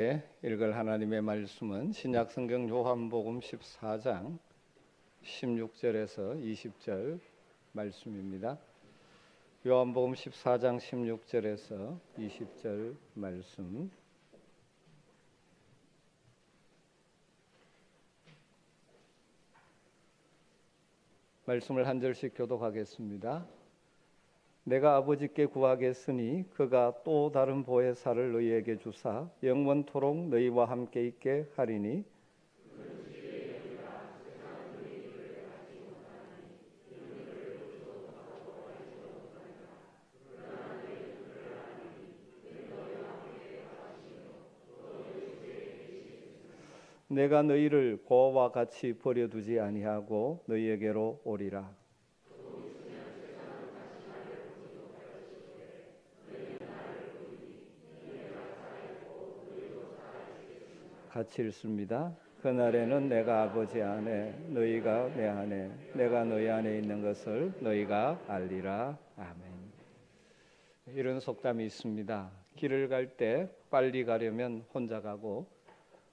읽을 하나님의 말씀은 신약 성경 요한복음 14장 16절에서 20절 말씀입니다. 요한복음 14장 16절에서 20절 말씀. 말씀을 한 절씩 교독하겠습니다. 내가 아버지께 구하겠으니 그가 또 다른 보혜사를 너희에게 주사 영원토록 너희와 함께 있게 하리니 내가 너희를 고아와 같이 버려두지 아니하고 너희에게로 오리라. 같이 읽습니다. 그날에는 내가 아버지 안에 너희가 내 안에 내가 너희 안에 있는 것을 너희가 알리라. 아멘. 이런 속담이 있습니다. 길을 갈 때 빨리 가려면 혼자 가고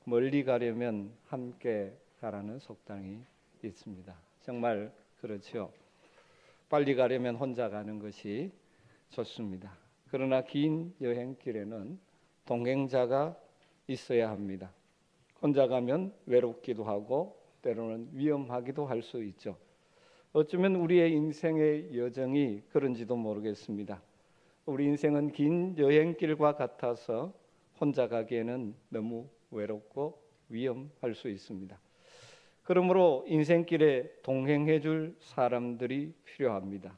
멀리 가려면 함께 가라는 속담이 있습니다. 정말 그렇죠. 빨리 가려면 혼자 가는 것이 좋습니다. 그러나 긴 여행길에는 동행자가 있어야 합니다. 혼자 가면 외롭기도 하고 때로는 위험하기도 할 수 있죠. 어쩌면 우리의 인생의 여정이 그런지도 모르겠습니다. 우리 인생은 긴 여행길과 같아서 혼자 가기에는 너무 외롭고 위험할 수 있습니다. 그러므로 인생길에 동행해 줄 사람들이 필요합니다.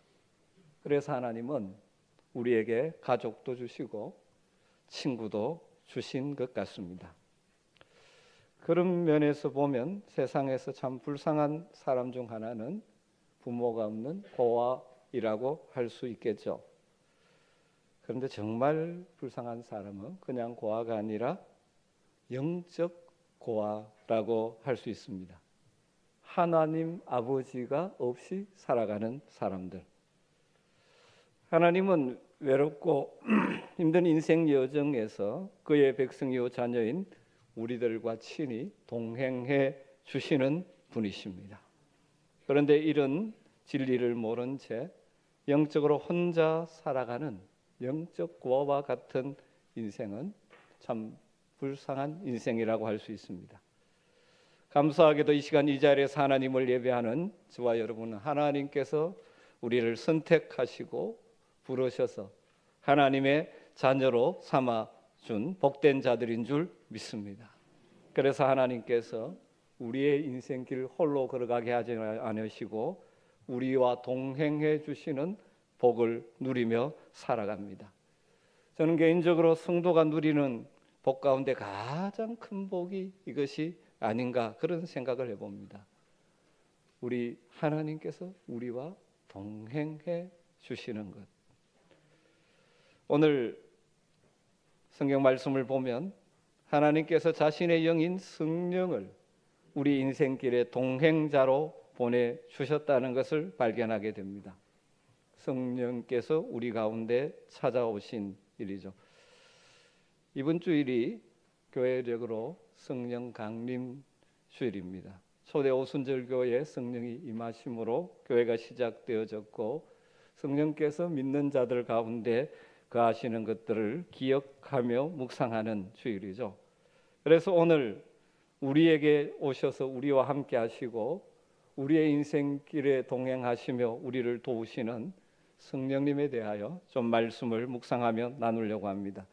그래서 하나님은 우리에게 가족도 주시고 친구도 주신 것 같습니다. 그런 면에서 보면 세상에서 참 불쌍한 사람 중 하나는 부모가 없는 고아이라고 할 수 있겠죠. 그런데 정말 불쌍한 사람은 그냥 고아가 아니라 영적 고아라고 할 수 있습니다. 하나님 아버지가 없이 살아가는 사람들. 하나님은 외롭고 힘든 인생 여정에서 그의 백성이요 자녀인 우리들과 친히 동행해 주시는 분이십니다. 그런데 이런 진리를 모른 채 영적으로 혼자 살아가는 영적 고아와 같은 인생은 참 불쌍한 인생이라고 할 수 있습니다. 감사하게도 이 시간 이 자리에서 하나님을 예배하는 저와 여러분은 하나님께서 우리를 선택하시고 부르셔서 하나님의 자녀로 삼아준 복된 자들인 줄 믿습니다. 그래서 하나님께서 우리의 인생길 홀로 걸어가게 하지 않으시고 우리와 동행해 주시는 복을 누리며 살아갑니다. 저는 개인적으로 성도가 누리는 복 가운데 가장 큰 복이 이것이 아닌가 그런 생각을 해봅니다. 우리 하나님께서 우리와 동행해 주시는 것. 오늘 성경 말씀을 보면 하나님께서 자신의 영인 성령을 우리 인생길의 동행자로 보내주셨다는 것을 발견하게 됩니다. 성령께서 우리 가운데 찾아오신 일이죠. 이번 주일이 교회적으로 성령 강림 주일입니다. 초대 오순절교회 성령이 임하심으로 교회가 시작되어졌고 성령께서 믿는 자들 가운데 거하시는 것들을 기억하며 묵상하는 주일이죠. 그래서 오늘 우리에게 오셔서 우리와 함께 하시고 우리의 인생길에 동행하시며 우리를 도우시는 성령님에 대하여 좀 말씀을 묵상하며 나누려고 합니다.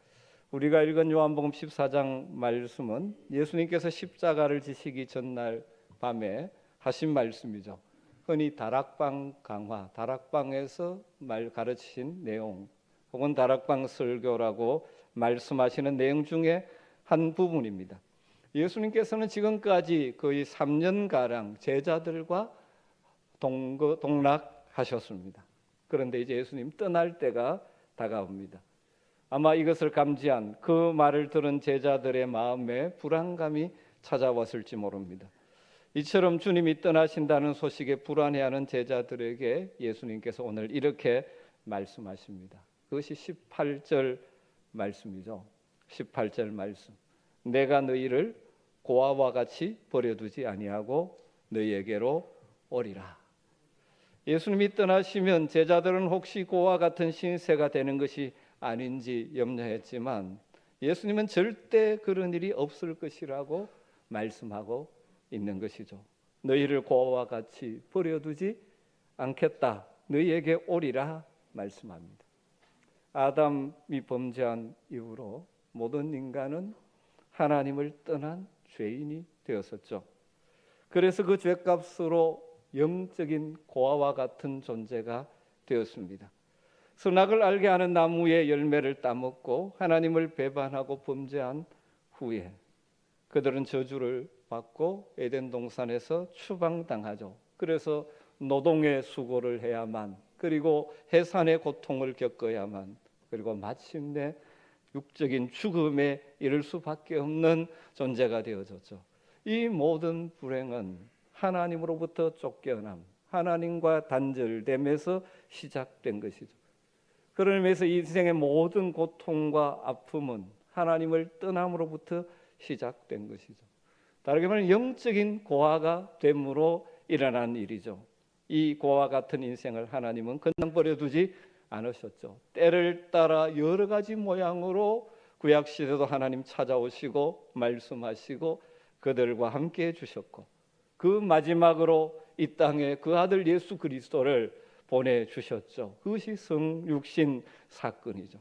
우리가 읽은 요한복음 14장 말씀은 예수님께서 십자가를 지시기 전날 밤에 하신 말씀이죠. 흔히 다락방 강화, 다락방에서 가르치신 내용 혹은 다락방 설교라고 말씀하시는 내용 중에 한 부분입니다. 예수님께서는 지금까지 거의 3년가량 제자들과 동락하셨습니다. 그런데 이제 예수님 떠날 때가 다가옵니다. 아마 이것을 감지한 그 말을 들은 제자들의 마음에 불안감이 찾아왔을지 모릅니다. 이처럼 주님이 떠나신다는 소식에 불안해하는 제자들에게 예수님께서 오늘 이렇게 말씀하십니다. 그것이 18절 말씀이죠. 18절 말씀. 내가 너희를 고아와 같이 버려두지 아니하고 너희에게로 오리라. 예수님이 떠나시면 제자들은 혹시 고아와 같은 신세가 되는 것이 아닌지 염려했지만 예수님은 절대 그런 일이 없을 것이라고 말씀하고 있는 것이죠. 너희를 고아와 같이 버려두지 않겠다. 너희에게 오리라 말씀합니다. 아담이 범죄한 이후로 모든 인간은 하나님을 떠난 죄인이 되었었죠. 그래서 그 죄값으로 영적인 고아와 같은 존재가 되었습니다. 선악을 알게 하는 나무의 열매를 따먹고 하나님을 배반하고 범죄한 후에 그들은 저주를 받고 에덴 동산에서 추방당하죠. 그래서 노동의 수고를 해야만, 그리고 해산의 고통을 겪어야만, 그리고 마침내 육적인 죽음에 이를 수밖에 없는 존재가 되어졌죠. 이 모든 불행은 하나님으로부터 쫓겨남, 하나님과 단절됨에서 시작된 것이죠. 그런 의미에서 인생의 모든 고통과 아픔은 하나님을 떠남으로부터 시작된 것이죠. 다르게 말하면 영적인 고아가 됨으로 일어난 일이죠. 이 고아와 같은 인생을 하나님은 그냥 버려두지 않으셨죠. 때를 따라 여러 가지 모양으로 구약시대도 하나님 찾아오시고 말씀하시고 그들과 함께 해주셨고, 그 마지막으로 이 땅에 그 아들 예수 그리스도를 보내주셨죠. 그것이 성육신 사건이죠.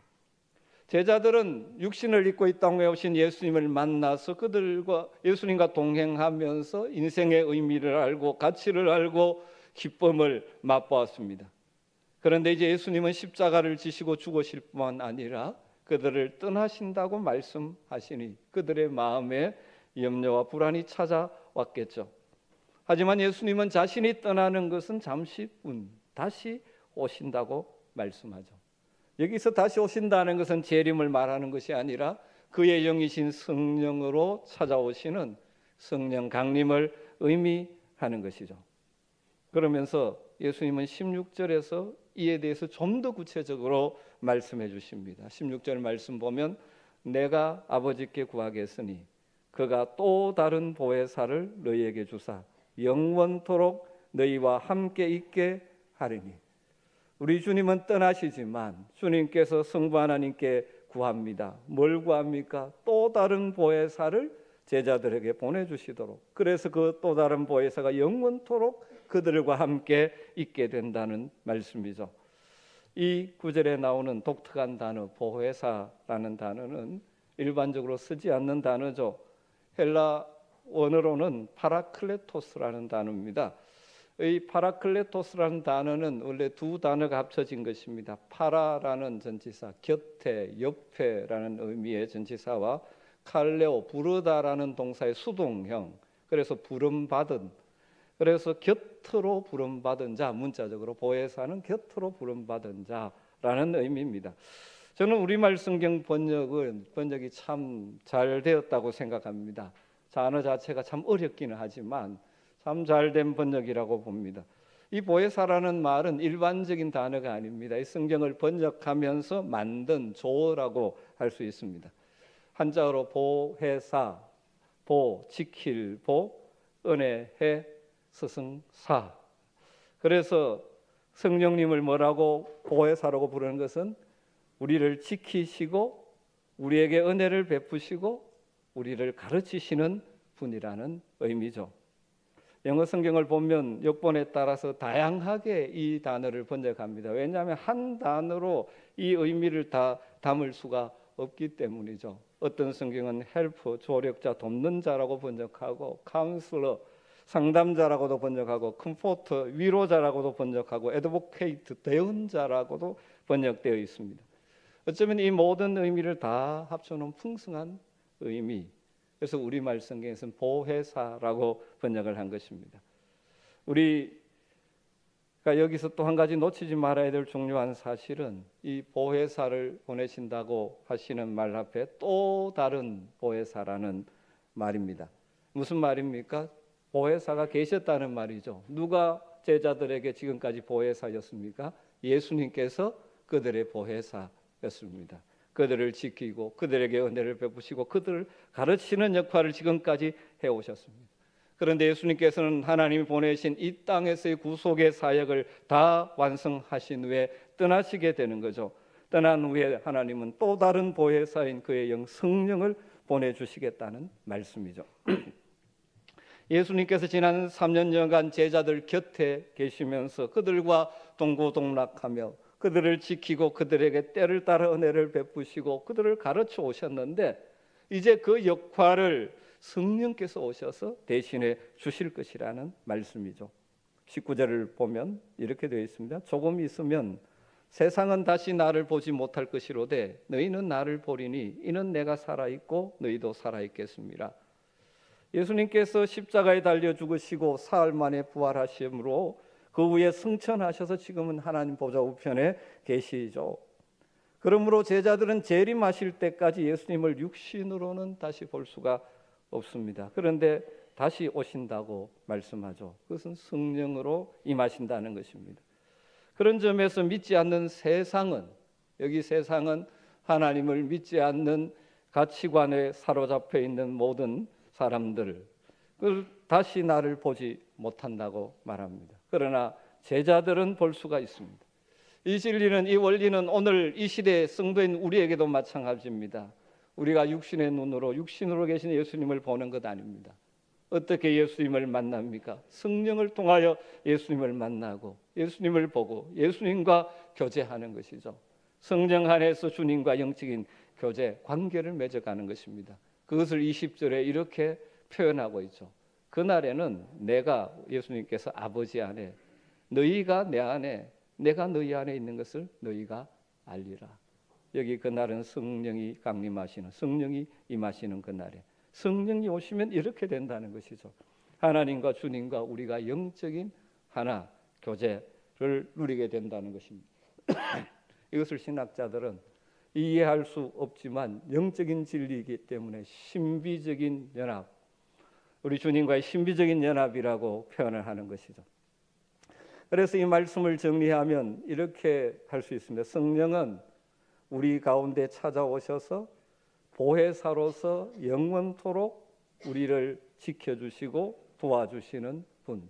제자들은 육신을 입고 이 땅에 오신 예수님을 만나서 그들과 예수님과 동행하면서 인생의 의미를 알고 가치를 알고 기쁨을 맛보았습니다. 그런데 이제 예수님은 십자가를 지시고 죽으실 뿐만 아니라 그들을 떠나신다고 말씀하시니 그들의 마음에 염려와 불안이 찾아왔겠죠. 하지만 예수님은 자신이 떠나는 것은 잠시뿐, 다시 오신다고 말씀하죠. 여기서 다시 오신다는 것은 재림을 말하는 것이 아니라 그의 영이신 성령으로 찾아오시는 성령 강림을 의미하는 것이죠. 그러면서 예수님은 16절에서 이에 대해서 좀 더 구체적으로 말씀해 주십니다. 16절 말씀 보면 내가 아버지께 구하겠으니 그가 또 다른 보혜사를 너희에게 주사 영원토록 너희와 함께 있게 하리니. 우리 주님은 떠나시지만 주님께서 성부 하나님께 구합니다. 뭘 구합니까? 또 다른 보혜사를 제자들에게 보내주시도록. 그래서 그 또 다른 보혜사가 영원토록 그들과 함께 있게 된다는 말씀이죠. 이 구절에 나오는 독특한 단어 보혜사라는 단어는 일반적으로 쓰지 않는 단어죠. 헬라 원어로는 파라클레토스라는 단어입니다. 이 파라클레토스라는 단어는 원래 두 단어가 합쳐진 것입니다. 파라라는 전치사, 곁에, 옆에라는 의미의 전치사와 칼레오, 부르다라는 동사의 수동형, 그래서 부름받은, 그래서 곁으로 부름받은 자, 문자적으로 보혜사는 곁으로 부름받은 자라는 의미입니다. 저는 우리말 성경 번역이 참 잘 되었다고 생각합니다. 단어 자체가 참 어렵기는 하지만 참 잘된 번역이라고 봅니다. 이 보혜사라는 말은 일반적인 단어가 아닙니다. 이 성경을 번역하면서 만든 조어라고 할 수 있습니다. 한자어로 보혜사, 보, 지킬, 보, 은혜해, 스승사. 그래서 성령님을 뭐라고 보혜사라고 부르는 것은 우리를 지키시고 우리에게 은혜를 베푸시고 우리를 가르치시는 분이라는 의미죠. 영어 성경을 보면 역본에 따라서 다양하게 이 단어를 번역합니다. 왜냐하면 한 단어로 이 의미를 다 담을 수가 없기 때문이죠. 어떤 성경은 헬프, 조력자, 돕는 자라고 번역하고 카운슬러, 상담자라고도 번역하고 컴포터, 위로자라고도 번역하고 애드보케이트, 대언자라고도 번역되어 있습니다. 어쩌면 이 모든 의미를 다 합쳐놓은 풍성한 의미, 그래서 우리말 성경에서는 보혜사라고 번역을 한 것입니다. 우리가 여기서 또 한 가지 놓치지 말아야 될 중요한 사실은 이 보혜사를 보내신다고 하시는 말 앞에 또 다른 보혜사라는 말입니다. 무슨 말입니까? 보혜사가 계셨다는 말이죠. 누가 제자들에게 지금까지 보혜사였습니까? 예수님께서 그들의 보혜사였습니다. 그들을 지키고 그들에게 은혜를 베푸시고 그들을 가르치는 역할을 지금까지 해오셨습니다. 그런데 예수님께서는 하나님이 보내신 이 땅에서의 구속의 사역을 다 완성하신 후에 떠나시게 되는 거죠. 떠난 후에 하나님은 또 다른 보혜사인 그의 영 성령을 보내주시겠다는 말씀이죠. 예수님께서 지난 3년여간 제자들 곁에 계시면서 그들과 동고동락하며 그들을 지키고 그들에게 때를 따라 은혜를 베푸시고 그들을 가르쳐 오셨는데 이제 그 역할을 성령께서 오셔서 대신해 주실 것이라는 말씀이죠. 19절을 보면 이렇게 되어 있습니다. 조금 있으면 세상은 다시 나를 보지 못할 것이로되 너희는 나를 보리니 이는 내가 살아있고 너희도 살아있겠습니다. 예수님께서 십자가에 달려 죽으시고 사흘 만에 부활하심으로 그 후에 승천하셔서 지금은 하나님 보좌 우편에 계시죠. 그러므로 제자들은 재림하실 때까지 예수님을 육신으로는 다시 볼 수가 없습니다. 그런데 다시 오신다고 말씀하죠. 그것은 성령으로 임하신다는 것입니다. 그런 점에서 믿지 않는 세상은, 여기 세상은 하나님을 믿지 않는 가치관에 사로잡혀 있는 모든 사람들, 그 다시 나를 보지 못한다고 말합니다. 그러나 제자들은 볼 수가 있습니다. 이 진리는, 이 원리는 오늘 이 시대의 성도인 우리에게도 마찬가지입니다. 우리가 육신의 눈으로, 육신으로 계신 예수님을 보는 것 아닙니다. 어떻게 예수님을 만납니까? 성령을 통하여 예수님을 만나고 예수님을 보고 예수님과 교제하는 것이죠. 성령 안에서 주님과 영적인 교제, 관계를 맺어가는 것입니다. 그것을 20절에 이렇게 표현하고 있죠. 그날에는 내가, 예수님께서 아버지 안에, 너희가 내 안에, 내가 너희 안에 있는 것을 너희가 알리라. 여기 그날은 성령이 강림하시는, 성령이 임하시는 그날에 성령이 오시면 이렇게 된다는 것이죠. 하나님과 주님과 우리가 영적인 하나, 교제를 누리게 된다는 것입니다. 이것을 신학자들은 이해할 수 없지만 영적인 진리이기 때문에 신비적인 연합, 우리 주님과의 신비적인 연합이라고 표현을 하는 것이죠. 그래서 이 말씀을 정리하면 이렇게 할 수 있습니다. 성령은 우리 가운데 찾아오셔서 보혜사로서 영원토록 우리를 지켜주시고 도와주시는 분.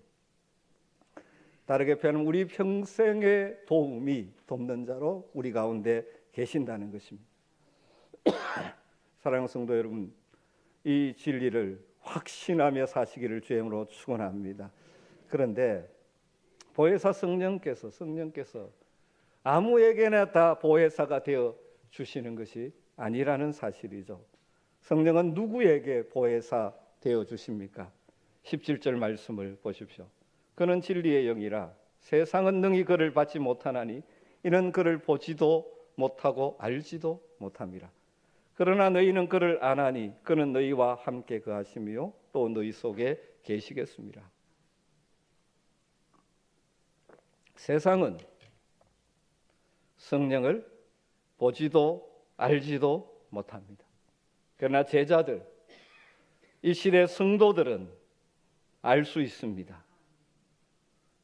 다르게 표현하면 우리 평생의 도움이, 돕는 자로 우리 가운데 계신다는 것입니다. 사랑하는 성도 여러분, 이 진리를 확신하며 사시기를 주의 이름으로 축원합니다. 그런데 보혜사 성령께서 아무에게나 다 보혜사가 되어 주시는 것이 아니라는 사실이죠. 성령은 누구에게 보혜사 되어 주십니까? 17절 말씀을 보십시오. 그는 진리의 영이라 세상은 능히 그를 받지 못하나니 이는 그를 보지도 못하고 알지도 못함이라. 그러나 너희는 그를 아나니 그는 너희와 함께 거하시며 또 너희 속에 계시겠습니다. 세상은 성령을 보지도 알지도 못합니다. 그러나 제자들, 이 시대 성도들은 알 수 있습니다.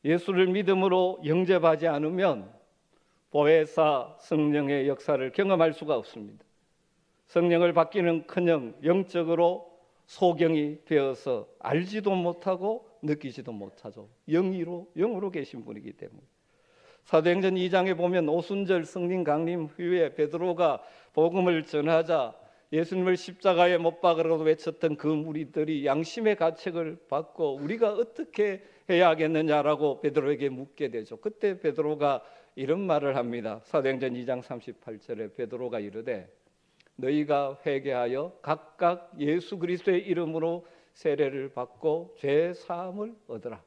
예수를 믿음으로 영접하지 않으면 보혜사 성령의 역사를 경험할 수가 없습니다. 성령을 받기는커녕 영적으로 소경이 되어서 알지도 못하고 느끼지도 못하죠. 영으로 계신 분이기 때문에. 사도행전 2장에 보면 오순절 성령 강림 후에 베드로가 복음을 전하자 예수님을 십자가에 못 박으라고 외쳤던 그 무리들이 양심의 가책을 받고 우리가 어떻게 해야 하겠느냐라고 베드로에게 묻게 되죠. 그때 베드로가 이런 말을 합니다. 사도행전 2장 38절에 베드로가 이르되 너희가 회개하여 각각 예수 그리스도의 이름으로 세례를 받고 죄 사함을 얻으라.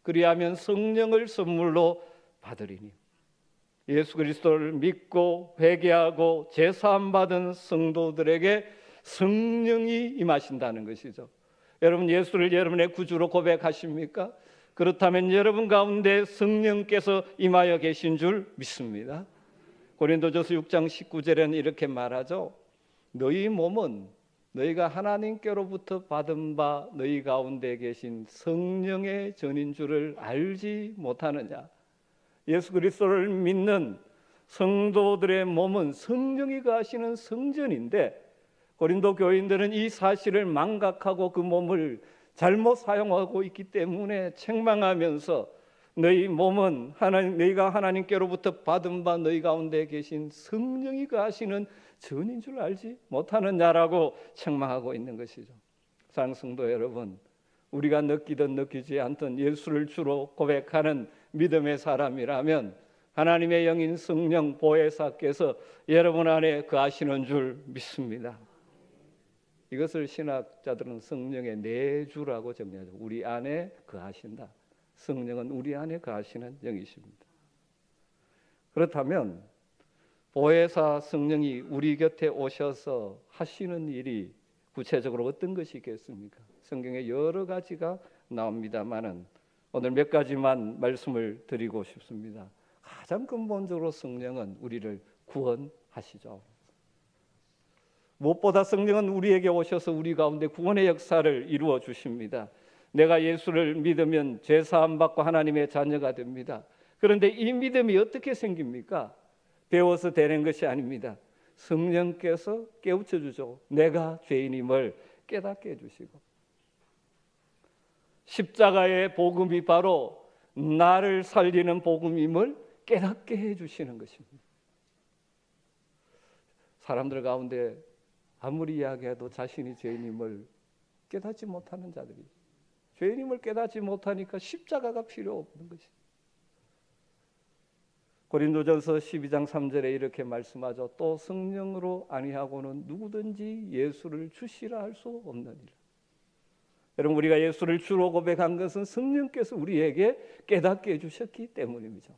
그리하면 성령을 선물로 받으리니. 예수 그리스도를 믿고 회개하고 죄 사함 받은 성도들에게 성령이 임하신다는 것이죠. 여러분 예수를 여러분의 구주로 고백하십니까? 그렇다면 여러분 가운데 성령께서 임하여 계신 줄 믿습니다. 고린도전서 6장 19절에는 이렇게 말하죠. 너희 몸은 너희가 하나님께로부터 받은 바 너희 가운데 계신 성령의 전인 줄을 알지 못하느냐. 예수 그리스도를 믿는 성도들의 몸은 성령이 거하시는 성전인데 고린도 교인들은 이 사실을 망각하고 그 몸을 잘못 사용하고 있기 때문에 책망하면서 너희 몸은 너희가 하나님께로부터 받은 바 너희 가운데 계신 성령이 거하시는 전인 줄 알지 못하느냐라고 책망하고 있는 것이죠. 사랑하는 성도 여러분, 우리가 느끼든 느끼지 않든 예수를 주로 고백하는 믿음의 사람이라면 하나님의 영인 성령 보혜사께서 여러분 안에 거하시는 줄 믿습니다. 이것을 신학자들은 성령의 내주라고 정의하죠. 우리 안에 거하신다. 성령은 우리 안에 거하시는 영이십니다. 그렇다면 보혜사 성령이 우리 곁에 오셔서 하시는 일이 구체적으로 어떤 것이 있겠습니까? 성경에 여러 가지가 나옵니다만은 오늘 몇 가지만 말씀을 드리고 싶습니다. 가장 근본적으로 성령은 우리를 구원하시죠. 무엇보다 성령은 우리에게 오셔서 우리 가운데 구원의 역사를 이루어 주십니다. 내가 예수를 믿으면 죄 사함 받고 하나님의 자녀가 됩니다. 그런데 이 믿음이 어떻게 생깁니까? 배워서 되는 것이 아닙니다. 성령께서 깨우쳐 주죠. 내가 죄인임을 깨닫게 해주시고, 십자가의 복음이 바로 나를 살리는 복음임을 깨닫게 해주시는 것입니다. 사람들 가운데 아무리 이야기해도 자신이 죄인임을 깨닫지 못하는 자들이, 죄인임을 깨닫지 못하니까 십자가가 필요 없는 것이. 고린도전서 12장 3절에 이렇게 말씀하죠. 또 성령으로 아니하고는 누구든지 예수를 주시라 할 수 없느니라. 여러분, 우리가 예수를 주로 고백한 것은 성령께서 우리에게 깨닫게 해주셨기 때문입니다.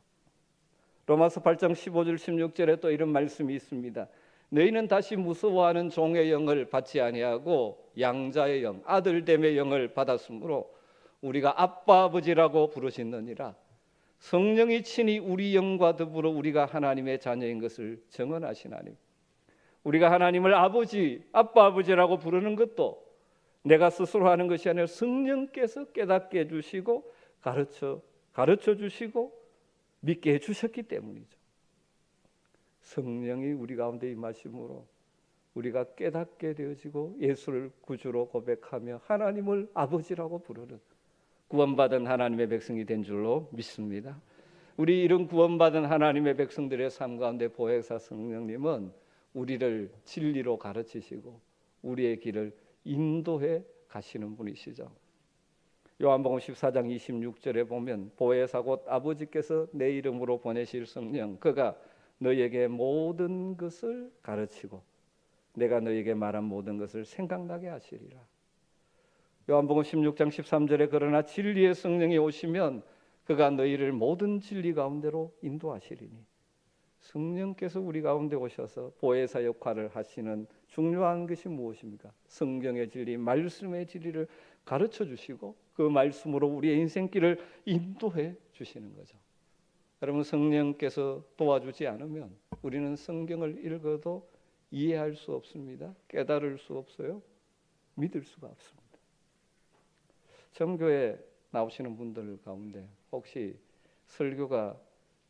로마서 8장 15절 16절에 또 이런 말씀이 있습니다. 너희는 다시 무서워하는 종의 영을 받지 아니하고 양자의 영, 아들됨의 영을 받았으므로 우리가 아빠 아버지라고 부르시느니라. 성령이 친히 우리 영과 더불어 우리가 하나님의 자녀인 것을 증언하시나니, 우리가 하나님을 아버지, 아빠 아버지라고 부르는 것도 내가 스스로 하는 것이 아니라 성령께서 깨닫게 해주시고 가르쳐 주시고 믿게 해주셨기 때문이죠. 성령이 우리 가운데 임하심으로 우리가 깨닫게 되어지고 예수를 구주로 고백하며 하나님을 아버지라고 부르는 구원받은 하나님의 백성이 된 줄로 믿습니다. 우리 이런 구원받은 하나님의 백성들의 삶 가운데 보혜사 성령님은 우리를 진리로 가르치시고 우리의 길을 인도해 가시는 분이시죠. 요한복음 14장 26절에 보면 보혜사 곧 아버지께서 내 이름으로 보내실 성령, 그가 너희에게 모든 것을 가르치고 내가 너희에게 말한 모든 것을 생각나게 하시리라. 요한복음 16장 13절에 그러나 진리의 성령이 오시면 그가 너희를 모든 진리 가운데로 인도하시리니, 성령께서 우리 가운데 오셔서 보혜사 역할을 하시는 중요한 것이 무엇입니까? 성경의 진리, 말씀의 진리를 가르쳐 주시고 그 말씀으로 우리의 인생길을 인도해 주시는 거죠. 여러분, 성령께서 도와주지 않으면 우리는 성경을 읽어도 이해할 수 없습니다. 깨달을 수 없어요. 믿을 수가 없습니다. 정교에 나오시는 분들 가운데 혹시 설교가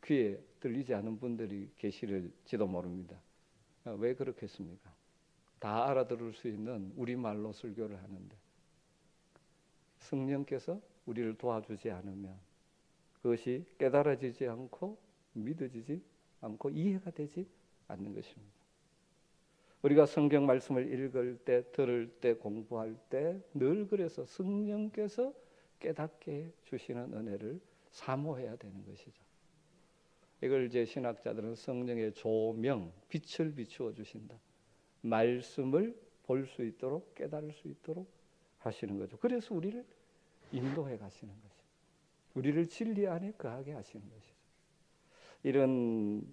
귀에 들리지 않은 분들이 계실지도 모릅니다. 왜 그렇겠습니까? 다 알아들을 수 있는 우리말로 설교를 하는데 성령께서 우리를 도와주지 않으면 그것이 깨달아지지 않고 믿어지지 않고 이해가 되지 않는 것입니다. 우리가 성경 말씀을 읽을 때, 들을 때, 공부할 때 늘 그래서 성령께서 깨닫게 주시는 은혜를 사모해야 되는 것이죠. 이걸 이제 신학자들은 성령의 조명, 빛을 비추어 주신다. 말씀을 볼 수 있도록, 깨달을 수 있도록 하시는 거죠. 그래서 우리를 인도해 가시는 것이죠. 우리를 진리 안에 거하게 하시는 것이죠. 이런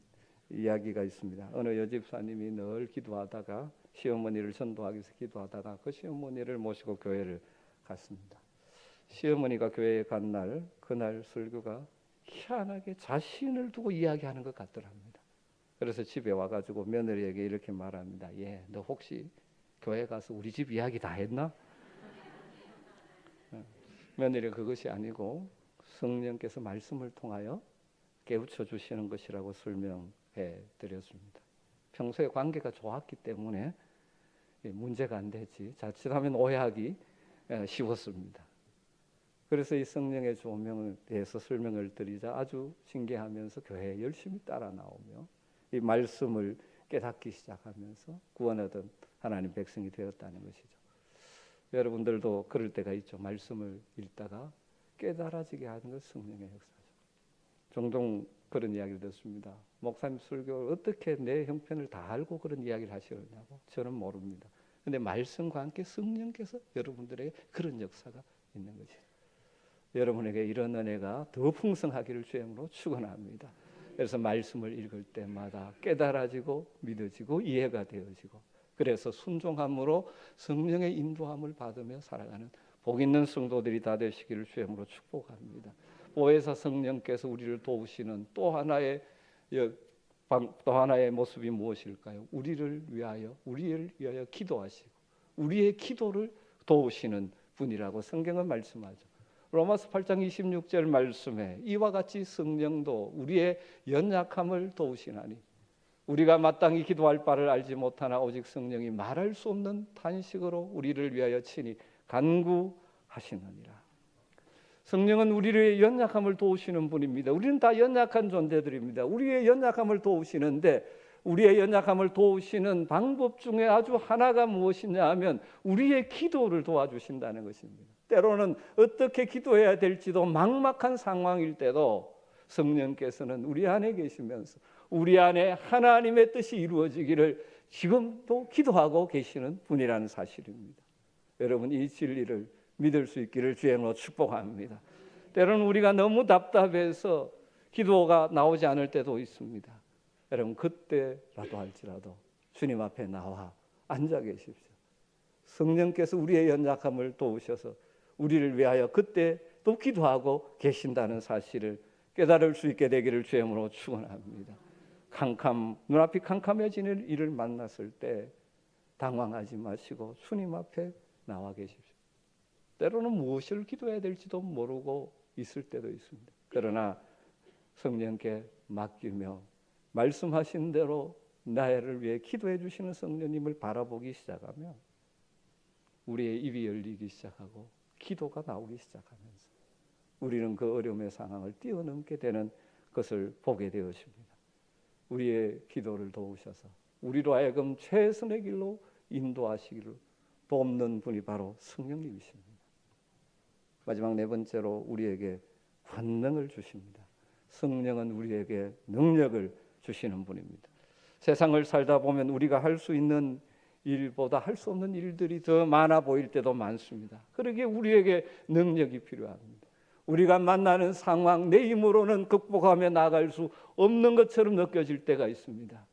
이야기가 있습니다. 어느 여집사님이 늘 기도하다가 시어머니를 전도하기 위해서 기도하다가 그 시어머니를 모시고 교회를 갔습니다. 시어머니가 교회에 간 날, 그날 설교가 희한하게 자신을 두고 이야기하는 것 같더랍니다. 그래서 집에 와가지고 며느리에게 이렇게 말합니다. 예, 너 혹시 교회 가서 우리 집 이야기 다 했나? 며느리가 그것이 아니고 성령께서 말씀을 통하여 깨우쳐 주시는 것이라고 설명하더랍니다. 드렸습니다. 평소에 관계가 좋았기 때문에 문제가 안 되지 자칫하면 오해하기 쉬웠습니다. 그래서 이 성령의 조명에 대해서 설명을 드리자 아주 신기하면서 교회에 열심히 따라 나오며 이 말씀을 깨닫기 시작하면서 구원 얻은 하나님 백성이 되었다는 것이죠. 여러분들도 그럴 때가 있죠. 말씀을 읽다가 깨달아지게 하는 것 성령의 역사죠. 종종 그런 이야기를 듣습니다. 목사님 설교를 어떻게 내 형편을 다 알고 그런 이야기를 하시느냐고. 저는 모릅니다. 근데 말씀과 함께 성령께서 여러분들에게 그런 역사가 있는 거죠. 여러분에게 이런 은혜가 더 풍성하기를 주님으로 축원합니다. 그래서 말씀을 읽을 때마다 깨달아지고 믿어지고 이해가 되어지고 그래서 순종함으로 성령의 인도함을 받으며 살아가는 복 있는 성도들이 다 되시기를 주님으로 축복합니다. 보혜사 성령께서 우리를 도우시는 또 하나의 모습이 무엇일까요? 우리를 위하여 기도하시고 우리의 기도를 도우시는 분이라고 성경은 말씀하죠. 로마서 8장 26절 말씀에 이와 같이 성령도 우리의 연약함을 도우시나니 우리가 마땅히 기도할 바를 알지 못하나 오직 성령이 말할 수 없는 탄식으로 우리를 위하여 친히 간구하시느니라. 성령은 우리의 연약함을 도우시는 분입니다. 우리는 다 연약한 존재들입니다. 우리의 연약함을 도우시는데 우리의 연약함을 도우시는 방법 중에 아주 하나가 무엇이냐 하면 우리의 기도를 도와주신다는 것입니다. 때로는 어떻게 기도해야 될지도 막막한 상황일 때도 성령께서는 우리 안에 계시면서 우리 안에 하나님의 뜻이 이루어지기를 지금도 기도하고 계시는 분이라는 사실입니다. 여러분 이 진리를 믿을 수 있기를 주님으로 축복합니다. 때로는 우리가 너무 답답해서 기도가 나오지 않을 때도 있습니다. 여러분 그때라도 할지라도 주님 앞에 나와 앉아 계십시오. 성령께서 우리의 연약함을 도우셔서 우리를 위하여 그때 또 기도하고 계신다는 사실을 깨달을 수 있게 되기를 주님으로 축원합니다. 눈앞이 캄캄해지는 일을 만났을 때 당황하지 마시고 주님 앞에 나와 계십시오. 때로는 무엇을 기도해야 될지도 모르고 있을 때도 있습니다. 그러나 성령께 맡기며 말씀하신 대로 나를 위해 기도해 주시는 성령님을 바라보기 시작하면 우리의 입이 열리기 시작하고 기도가 나오기 시작하면서 우리는 그 어려움의 상황을 뛰어넘게 되는 것을 보게 되었습니다. 우리의 기도를 도우셔서 우리로 하여금 최선의 길로 인도하시기를 돕는 분이 바로 성령님이십니다. 마지막 네 번째로 우리에게 권능을 주십니다. 성령은 우리에게 능력을 주시는 분입니다. 세상을 살다 보면 우리가 할 수 있는 일보다 할 수 없는 일들이 더 많아 보일 때도 많습니다. 그러기에 우리에게 능력이 필요합니다. 우리가 만나는 상황 내 힘으로는 극복하며 나아갈 수 없는 것처럼 느껴질 때가 있습니다.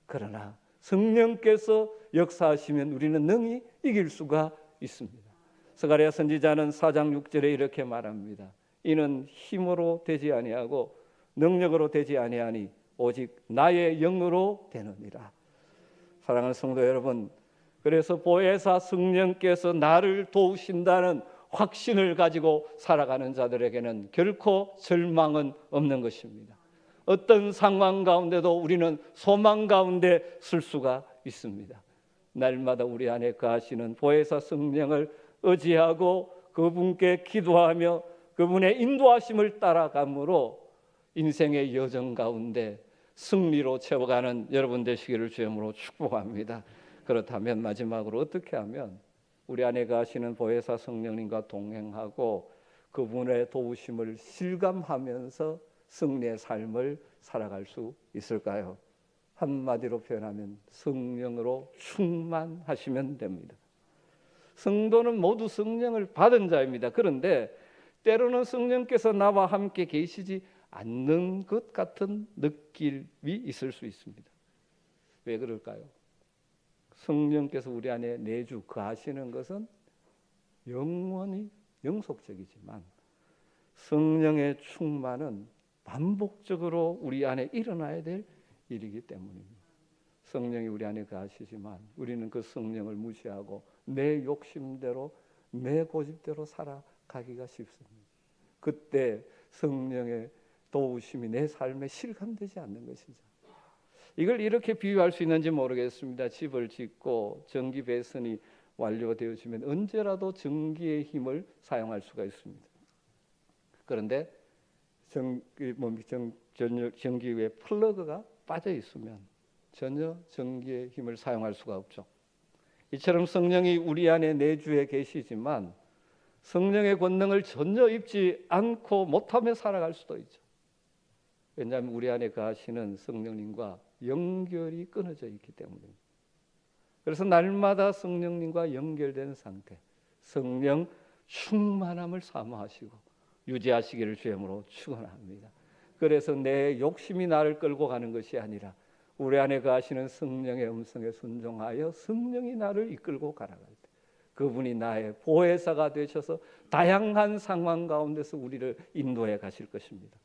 그러나 성령께서 역사하시면 우리는 능히 이길 수가 있습니다. 스가랴 선지자는 4장 6절에 이렇게 말합니다. 이는 힘으로 되지 아니하고 능력으로 되지 아니하니 오직 나의 영으로 되느니라. 사랑하는 성도 여러분, 그래서 보혜사 성령께서 나를 도우신다는 확신을 가지고 살아가는 자들에게는 결코 절망은 없는 것입니다. 어떤 상황 가운데도 우리는 소망 가운데 쓸 수가 있습니다. 날마다 우리 안에 거하시는 보혜사 성령을 의지하고 그분께 기도하며 그분의 인도하심을 따라감으로 인생의 여정 가운데 승리로 채워가는 여러분 되시기를 주님으로 축복합니다. 그렇다면 마지막으로 어떻게 하면 우리 안에 거하시는 보혜사 성령님과 동행하고 그분의 도우심을 실감하면서 승리의 삶을 살아갈 수 있을까요? 한마디로 표현하면 성령으로 충만하시면 됩니다. 성도는 모두 성령을 받은 자입니다. 그런데 때로는 성령께서 나와 함께 계시지 않는 것 같은 느낌이 있을 수 있습니다. 왜 그럴까요? 성령께서 우리 안에 내주 거하시는 것은 영원히 영속적이지만 성령의 충만은 반복적으로 우리 안에 일어나야 될 일이기 때문입니다. 성령이 우리 안에 거하시지만 우리는 그 성령을 무시하고 내 욕심대로 내 고집대로 살아가기가 쉽습니다. 그때 성령의 도우심이 내 삶에 실감되지 않는 것이죠. 이걸 이렇게 비유할 수 있는지 모르겠습니다. 집을 짓고 전기 배선이 완료되어지면 언제라도 전기의 힘을 사용할 수가 있습니다. 그런데 전기에 플러그가 빠져 있으면 전혀 전기의 힘을 사용할 수가 없죠. 이처럼 성령이 우리 안에 내주에 계시지만 성령의 권능을 전혀 입지 않고 못하며 살아갈 수도 있죠. 왜냐하면 우리 안에 거하시는 성령님과 연결이 끊어져 있기 때문입니다. 그래서 날마다 성령님과 연결된 상태, 성령 충만함을 사모하시고 유지하시기를 주님으로 축원합니다. 그래서 내 욕심이 나를 끌고 가는 것이 아니라 우리 안에 거하시는 성령의 음성에 순종하여 성령이 나를 이끌고 가라갈 때 그분이 나의 보혜사가 되셔서 다양한 상황 가운데서 우리를 인도해 가실 것입니다.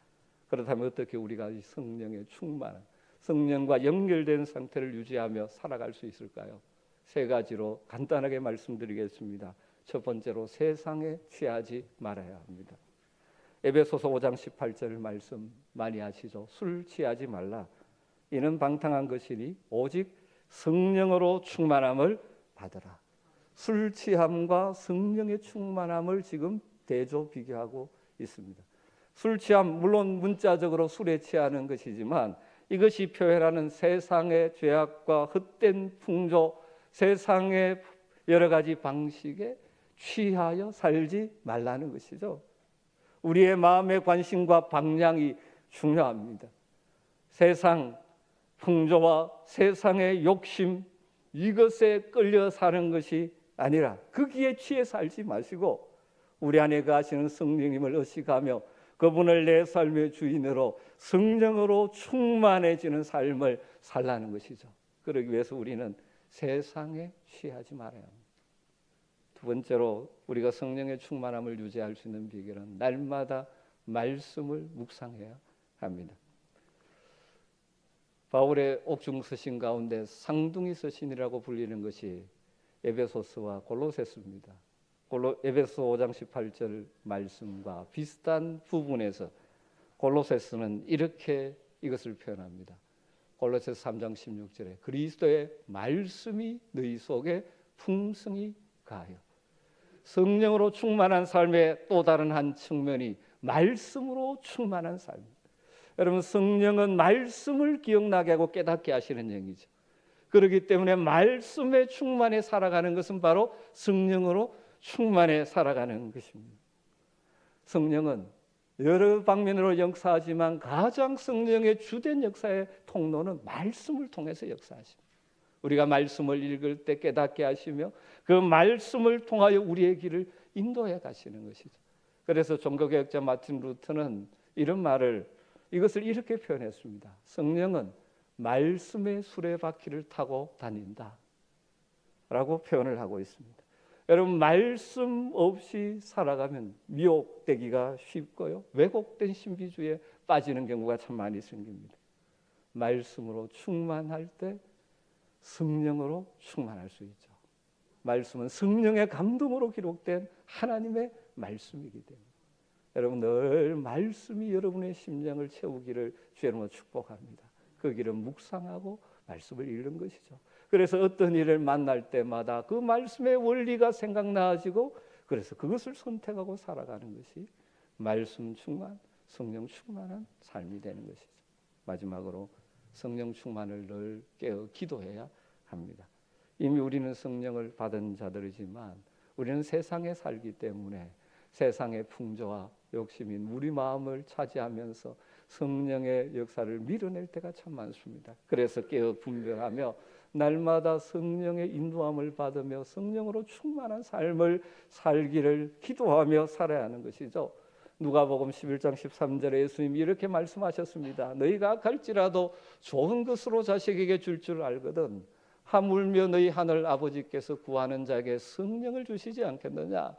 그렇다면 어떻게 우리가 이 성령의 충만한 성령과 연결된 상태를 유지하며 살아갈 수 있을까요? 세 가지로 간단하게 말씀드리겠습니다. 첫 번째로 세상에 취하지 말아야 합니다. 에베소서 5장 18절 말씀 많이 아시죠? 술 취하지 말라. 이는 방탕한 것이니 오직 성령으로 충만함을 받으라. 술 취함과 성령의 충만함을 지금 대조 비교하고 있습니다. 술 취함 물론 문자적으로 술에 취하는 것이지만 이것이 표현하는 세상의 죄악과 헛된 풍조, 세상의 여러 가지 방식에 취하여 살지 말라는 것이죠. 우리의 마음의 관심과 방향이 중요합니다. 세상 풍조와 세상의 욕심 이것에 끌려 사는 것이 아니라 거기에 취해 살지 마시고 우리 안에 거하시는 성령님을 의식하며 그분을 내 삶의 주인으로 성령으로 충만해지는 삶을 살라는 것이죠. 그러기 위해서 우리는 세상에 취하지 말아야 합니다. 두 번째로 우리가 성령의 충만함을 유지할 수 있는 비결은 날마다 말씀을 묵상해야 합니다. 바울의 옥중 서신 가운데 상둥이 서신이라고 불리는 것이 에베소서와 골로새서입니다. 에베소 5장 18절 말씀과 비슷한 부분에서 골로새서는 이렇게 이것을 표현합니다. 골로새서 3장 16절에 그리스도의 말씀이 너희 속에 풍성히 가하여. 성령으로 충만한 삶의 또 다른 한 측면이 말씀으로 충만한 삶입니다. 여러분 성령은 말씀을 기억나게 하고 깨닫게 하시는 영이죠. 그렇기 때문에 말씀에 충만해 살아가는 것은 바로 성령으로 충만해 살아가는 것입니다. 성령은 여러 방면으로 역사하지만 가장 성령의 주된 역사의 통로는 말씀을 통해서 역사하십니다. 우리가 말씀을 읽을 때 깨닫게 하시며 그 말씀을 통하여 우리의 길을 인도해 가시는 것이죠. 그래서 종교개혁자 마틴 루터는 이런 말을 이것을 이렇게 표현했습니다. 성령은 말씀의 수레바퀴를 타고 다닌다 라고 표현을 하고 있습니다. 여러분 말씀 없이 살아가면 미혹되기가 쉽고요 왜곡된 신비주의에 빠지는 경우가 참 많이 생깁니다. 말씀으로 충만할 때 성령으로 충만할 수 있죠. 말씀은 성령의 감동으로 기록된 하나님의 말씀이기 때문에 여러분 늘 말씀이 여러분의 심령을 채우기를 주님으로 축복합니다. 그 길은 묵상하고 말씀을 읽는 것이죠. 그래서 어떤 일을 만날 때마다 그 말씀의 원리가 생각나지고 그래서 그것을 선택하고 살아가는 것이 말씀 충만, 성령 충만한 삶이 되는 것이죠. 마지막으로 성령 충만을 늘 깨어 기도해야 합니다. 이미 우리는 성령을 받은 자들이지만 우리는 세상에 살기 때문에 세상의 풍조와 욕심인 우리 마음을 차지하면서 성령의 역사를 밀어낼 때가 참 많습니다. 그래서 깨어 분별하며 날마다 성령의 인도함을 받으며 성령으로 충만한 삶을 살기를 기도하며 살아야 하는 것이죠. 누가복음 11장 13절에 예수님이 이렇게 말씀하셨습니다. 너희가 갈지라도 좋은 것으로 자식에게 줄 줄 알거든 하물며 너희 하늘 아버지께서 구하는 자에게 성령을 주시지 않겠느냐.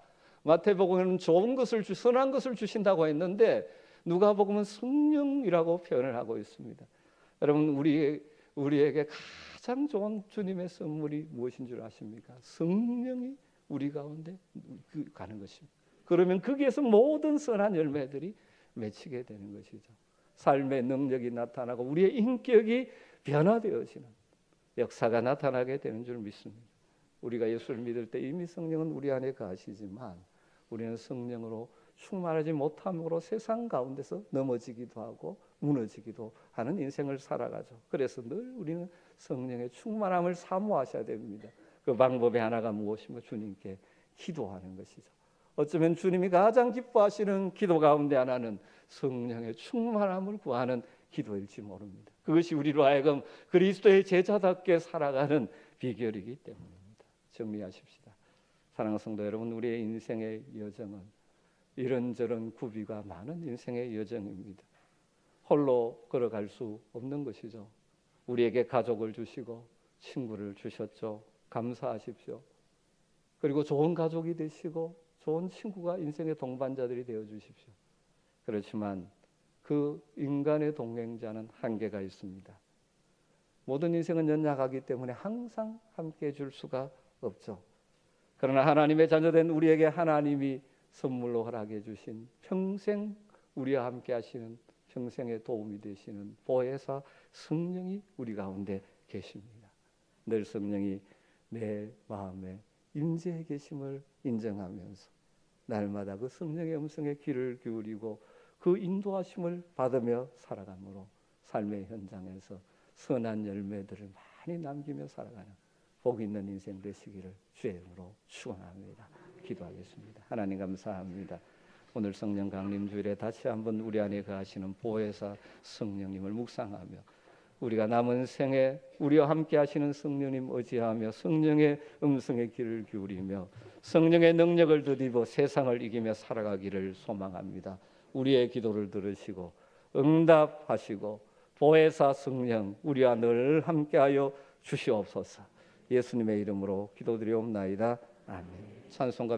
마태복음은 좋은 것을 선한 것을 주신다고 했는데 누가복음은 성령이라고 표현을 하고 있습니다. 여러분 우리에게 가장 좋은 주님의 선물이 무엇인 줄 아십니까? 성령이 우리 가운데 가는 것입니다. 그러면 거기에서 모든 선한 열매들이 맺히게 되는 것이죠. 삶의 능력이 나타나고 우리의 인격이 변화되어지는 역사가 나타나게 되는 줄 믿습니다. 우리가 예수를 믿을 때 이미 성령은 우리 안에 가시지만 우리는 성령으로 충만하지 못함으로 세상 가운데서 넘어지기도 하고 무너지기도 하는 인생을 살아가죠. 그래서 늘 우리는 성령의 충만함을 사모하셔야 됩니다. 그 방법의 하나가 무엇인가? 주님께 기도하는 것이죠. 어쩌면 주님이 가장 기뻐하시는 기도 가운데 하나는 성령의 충만함을 구하는 기도일지 모릅니다. 그것이 우리로 하여금 그리스도의 제자답게 살아가는 비결이기 때문입니다. 정리하십시다. 사랑하는 성도 여러분, 우리의 인생의 여정은 이런저런 구비가 많은 인생의 여정입니다. 홀로 걸어갈 수 없는 것이죠. 우리에게 가족을 주시고 친구를 주셨죠. 감사하십시오. 그리고 좋은 가족이 되시고 좋은 친구가 인생의 동반자들이 되어 주십시오. 그렇지만 그 인간의 동행자는 한계가 있습니다. 모든 인생은 연약하기 때문에 항상 함께 해줄 수가 없죠. 그러나 하나님의 자녀된 우리에게 하나님이 선물로 허락해 주신 평생 우리와 함께 하시는 평생의 도움이 되시는 보혜사 성령이 우리 가운데 계십니다. 늘 성령이 내 마음에 임재해 계심을 인정하면서 날마다 그 성령의 음성에 귀를 기울이고 그 인도하심을 받으며 살아가므로 삶의 현장에서 선한 열매들을 많이 남기며 살아가는 복 있는 인생 되시기를 주의 이름으로 축원합니다. 기도하겠습니다. 하나님 감사합니다. 오늘 성령 강림 주일에 다시 한번 우리 안에 거하시는 보혜사 성령님을 묵상하며 우리가 남은 생에 우리와 함께 하시는 성령님 의지하며 성령의 음성에 귀를 기울이며 성령의 능력을 드디어 세상을 이기며 살아가기를 소망합니다. 우리의 기도를 들으시고 응답하시고 보혜사 성령 우리와 늘 함께하여 주시옵소서. 예수님의 이름으로 기도드리옵나이다. 아멘. 찬송가